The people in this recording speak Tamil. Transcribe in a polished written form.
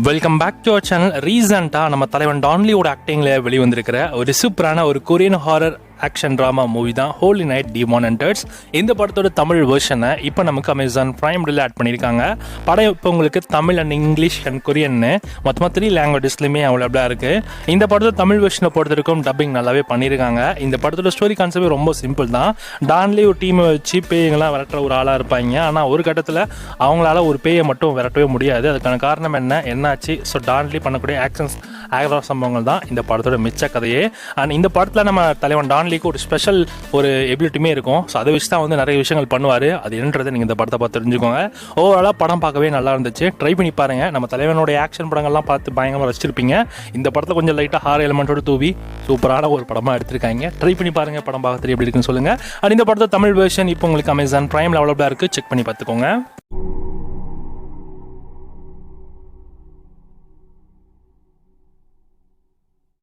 Welcome back to our channel. ரீசெண்டாக நம்ம தலைவன் டான்லியோட ஆக்டிங்கில் வெளிவந்திருக்கிற ஒரு சூப்பரான ஒரு Korean horror action drama movie தான் ஹோலி நைட் டீமான் ஹண்டர்ஸ். இந்த படத்தோட தமிழ் வெர்ஷனை இப்போ நமக்கு அமேசான் பிரைம்ல ஆட் பண்ணியிருக்காங்க. படம் இப்போ உங்களுக்கு தமிழ் அண்ட் இங்கிலீஷ் அண்ட் கொரியன்னு மொத்தமாக 3 லாங்குவேஜஸ்லையுமே அவைலபிளாக இருக்குது. இந்த படத்தோட தமிழ் வெர்ஷனை பொறுத்திருக்கும் டப்பிங் நல்லாவே பண்ணியிருக்காங்க. இந்த படத்தோட ஸ்டோரி கான்செப்ட் ரொம்ப சிம்பிள் தான். டான்லி ஒரு டீமை வச்சு பேய்களாம் விரட்டுற ஒரு ஆளாக இருப்பாங்க. ஆனால் ஒரு கட்டத்தில் அவங்களால ஒரு பேயை மட்டும் விரட்டவே முடியாது. அதுக்கான காரணம் என்னாச்சு? ஸோ டான்லி பண்ணக்கூடிய ஆக்ஷன்ஸ் ஆகிற சம்பவங்கள் தான் இந்த படத்தோட மிச்ச கதையே. அண்ட் இந்த படத்தில் நம்ம தலைவன் டான்லிக்கு ஒரு ஸ்பெஷல் ஒரு எபிலிட்டியுமே இருக்கும். ஸோ அதை வச்சு தான் நிறைய விஷயங்கள் பண்ணுவார். அது என்னன்றதை நீங்கள் இந்த படத்தை பார்த்து தெரிஞ்சுக்கோங்க. ஓவராலாக படம் பார்க்கவே நல்லா இருந்துச்சு. ட்ரை பண்ணி பாருங்கள். நம்ம தலைவனுடைய ஆக்ஷன் படங்கள்லாம் பார்த்து பயங்கரமாக ரசிச்சிருப்பீங்க. இந்த படத்தில் கொஞ்சம் லைட்டாக ஹாரர் எலிமெண்ட்டோட தூவி சூப்பரான ஒரு படமாக எடுத்திருக்காங்க. ட்ரை பண்ணி பாருங்கள். படம் பார்க்கறது எப்படி இருக்குன்னு சொல்லுங்கள். அண்ட் இந்த படத்தை தமிழ் வெர்ஷன் இப்போ உங்களுக்கு அமேசான் பிரைம் அவைலபிளாக இருக்குது. செக் பண்ணி பார்த்துக்கோங்க.